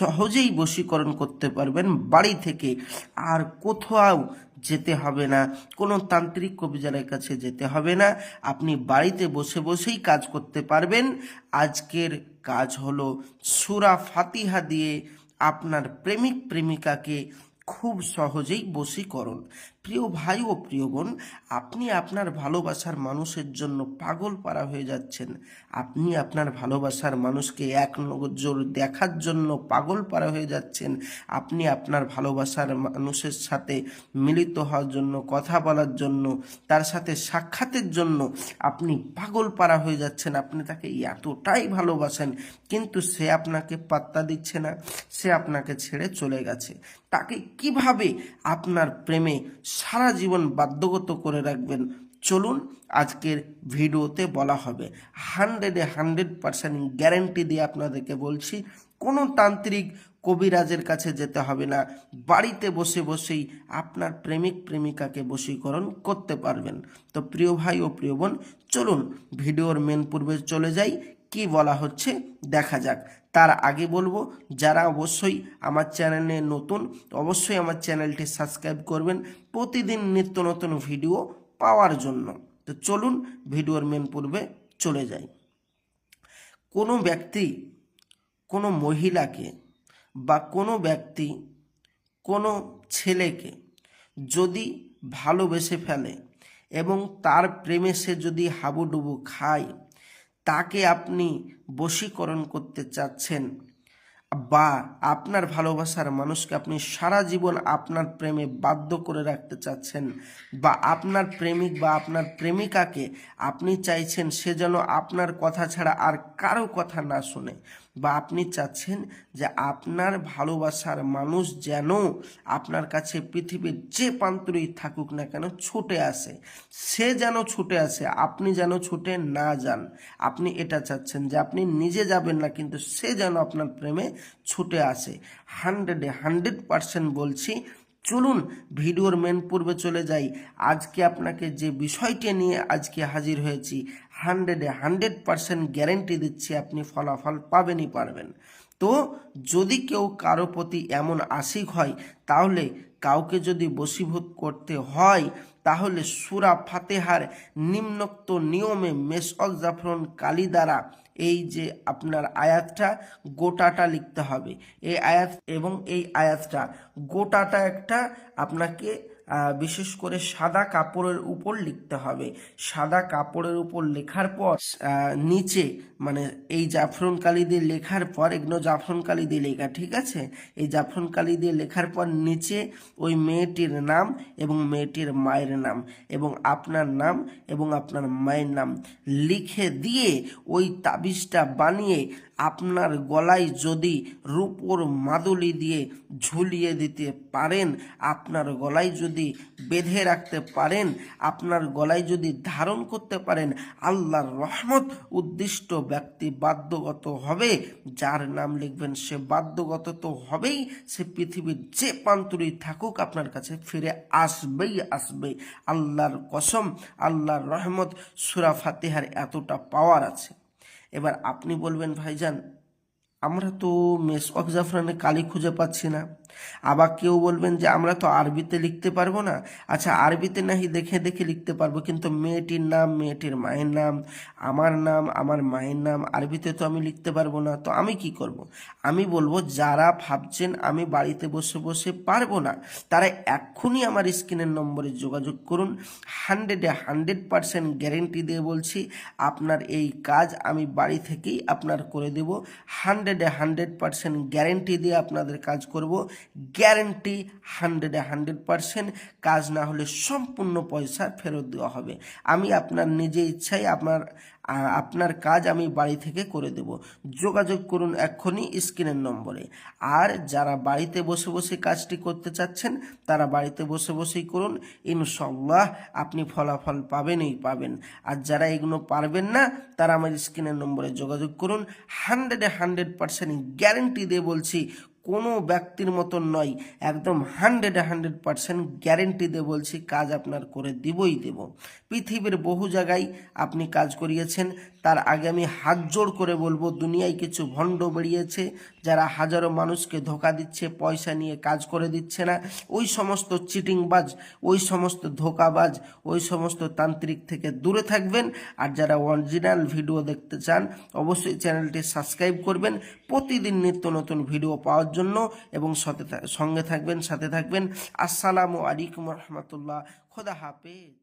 সহজেই বশীকরণ করতে পারবেন বাড়ি থেকে। আর কোথাও যেতে হবে না, কোনো তান্ত্রিক কবিরাজের কাছে যেতে হবে না, আপনি বাড়িতে বসে বসেই কাজ করতে পারবেন। আজকের কাজ হলো সূরা ফাতিহা দিয়ে আপনার প্রেমিক প্রেমিকাকে খুব সহজেই বশীকরণ। প্রিয় ভাই ও প্রিয় বোন, আপনি আপনার ভালোবাসার মানুষের জন্য পাগল পারা হয়ে যাচ্ছেন, আপনি আপনার ভালোবাসার মানুষকে এক নজর দেখার জন্য পাগল পারা হয়ে যাচ্ছেন, আপনি আপনার ভালোবাসার মানুষের সাথে মিলিত হওয়ার জন্য, কথা বলার জন্য, তার সাথে সাক্ষাতের জন্য আপনি পাগল পারা হয়ে যাচ্ছেন, আপনি তাকে এতটাই ভালোবাসেন, কিন্তু সে আপনাকে পাত্তা দিচ্ছে না, সে আপনাকে ছেড়ে চলে গেছে। তাকে কিভাবে আপনার প্রেমে সারা জীবন বাধ্যগত করে রাখবেন, চলুন আজকের ভিডিওতে বলা হবে। 100% গ্যারেন্টি দিয়ে আপনাদেরকে বলছি, কোনো তান্ত্রিক কবিরাজের কাছে যেতে হবে না, বাড়িতে বসে বসেই আপনার প্রেমিক প্রেমিকাকে বশীকরণ করতে পারবেন। তো প্রিয় ভাই ও প্রিয় বোন, চলুন ভিডিওর মেন পূর্বে চলে যাই, কি বলা হচ্ছে দেখা যাক। তার আগে বলবো, যারা অবশ্যই আমার চ্যানেলে নতুন, অবশ্যই আমার চ্যানেলটি সাবস্ক্রাইব করবেন প্রতিদিন নিত্য নতুন ভিডিও পাওয়ার জন্য। তো চলুন ভিডিওর মেন পূর্বে চলে যাই। কোনো ব্যক্তি কোনো মহিলাকে বা কোনো ব্যক্তি কোনো ছেলেকে যদি ভালোবেসে ফেলে এবং তার প্রেমে সে যদি হাবুডুবু খায়, তাকে আপনি বশীকরণ করতে চাচ্ছেন, বা আপনার ভালোবাসার মানুষকে আপনি সারা জীবন আপনার প্রেমে বাধ্য করে রাখতে চাচ্ছেন, বা আপনার প্রেমিক বা আপনার প্রেমিকাকে আপনি চাইছেন সে যেন আপনার কথা ছাড়া আর কারো কথা না শুনে, বা আপনি চাচ্ছেন যে আপনার ভালোবাসার মানুষ যেন আপনার কাছে পৃথিবীর যে প্রান্তরেই থাকুক না কেন ছুটে আসে, সে যেন ছুটে আসে, আপনি যেন ছুটে না যান, আপনি এটা চাচ্ছেন যে আপনি নিজে যাবেন না কিন্তু সে যেন আপনার প্রেমে ছুটে আসে। 100% বলছি, চলুন ভিডিওর মেন পূর্বে চলে যাই। আজকে আপনাকে যে বিষয়টি নিয়ে আজকে হাজির হয়েছি, 100% গ্যারেন্টি দিচ্ছি আপনি ফলাফল পাবেনই পারবেন। তো যদি কেউ কারো প্রতি এমন আশিক হয়, তাহলে কাউকে যদি বশীভূত করতে হয়, তাহলে সূরা ফাতিহার নিম্নোক্ত নিয়মে মেশক জাফরান কালি দ্বারা এই যে আপনার আয়াতটা গোটাটা লিখতে হবে, এই আয়াত এবং এই আয়াতটা গোটাটা একটা আপনাকে বিশেষ করে সাদা কাপড়ের উপর লিখতে হবে। সাদা কাপড়ের উপর লেখার পর নিচে মানে এই জাফরান কালি দিয়ে লেখার পর, এগুলো জাফরান কালি দিয়ে লেখা, ঠিক আছে, এই জাফরান কালি দিয়ে লেখার পর নিচে ওই মেয়েটির নাম এবং মেয়েটির মায়ের নাম এবং আপনার নাম এবং আপনার মায়ের নাম লিখে দিয়ে ওই তাবিজটা বানিয়ে আপনার গলায় যদি রূপোর মাদুলি দিয়ে ঝুলিয়ে দিতে পারেন, আপনার গলায় যদি বেঁধে রাখতে পারেন, আপনার গলায় যদি ধারণ করতে পারেন, আল্লাহর রহমত উদ্দিষ্ট ব্যক্তি বাধ্যগত হবে। যার নাম লিখবেন সে বাধ্যগত তো হবেই, সে পৃথিবীর যে প্রান্তরেই থাকুক আপনার কাছে ফিরে আসবেই আসবে। আল্লাহর কসম, আল্লাহর রহমত, সূরা ফাতিহার এতটা পাওয়ার আছে। এবার আপনি বলবেন, ভাইজান আমরা তো মেশক জাফরানে কালি খুঁজে পাচ্ছি না। আবার কেউ বলবেন যে আমরা তো আরবিতে লিখতে পারবো না। আচ্ছা, আরবিতে নাহি দেখে দেখে লিখতে পারবো, কিন্তু মেয়েটির নাম, মেয়েটির মায়ের নাম, আমার নাম, আমার মায়ের নাম আরবিতে তো আমি লিখতে পারবো না, তো আমি কি করব? আমি বলবো, যারা ভাবছেন আমি বাড়িতে বসে বসে পারবো না, তারা এক্ষুনি আমার স্ক্রিনের নম্বরে যোগাযোগ করুন। 100% গ্যারেন্টি দিয়ে বলছি, আপনার এই কাজ আমি বাড়ি থেকেই আপনার করে দেব। 100% গ্যারেন্টি দিয়ে আপনাদের কাজ করব, গ্যারেন্টি 100%। কাজ না হলে সম্পূর্ণ পয়সা ফেরত দেওয়া হবে। আমি আপনার নিজে ইচ্ছায় আপনার কাজ আমি বাড়ি থেকে করে দেব। যোগাযোগ করুন এক্ষুনি স্ক্রিনের নম্বরে। আর যারা বাড়িতে বসে বসে কাজটি করতে চাচ্ছেন, তারা বাড়িতে বসে বসেই করুন, ইনশাল্লাহ আপনি ফলাফল পাবেনই পাবেন। আর যারা এগুলো পারবেন না, তারা আমার স্ক্রিনের নম্বরে যোগাযোগ করুন। 100% গ্যারেন্টি দিয়ে বলছি, কোনো ব্যক্তির মতন নয়, একদম 100% গ্যারেন্টি দিয়ে বলছি কাজ আপনার করে দিবই দেব। পৃথিবীর বহু জায়গায় আপনি কাজ করিয়েছেন, তার আগে আমি হাত জোড় করে বলবো দুনিয়ায় কিছু ভণ্ড বেরিয়েছে যারা হাজারো মানুষকে ধোকা দিচ্ছে, পয়সা নিয়ে কাজ করে দিচ্ছে না। ওই সমস্ত চিটিংবাজ, ওই সমস্ত ধোকাবাজ, ওই সমস্ত তান্ত্রিক থেকে দূরে থাকবেন। আর যারা অরিজিনাল ভিডিও দেখতে চান অবশ্যই চ্যানেলটি সাবস্ক্রাইব করবেন প্রতিদিন নিত্য নতুন ভিডিও পাওয়ার জন্য, এবং সঙ্গে থাকবেন, সাথে থাকবেন। আসসালামু আলাইকুম রহমতুল্লাহ। খোদা হাফেজ।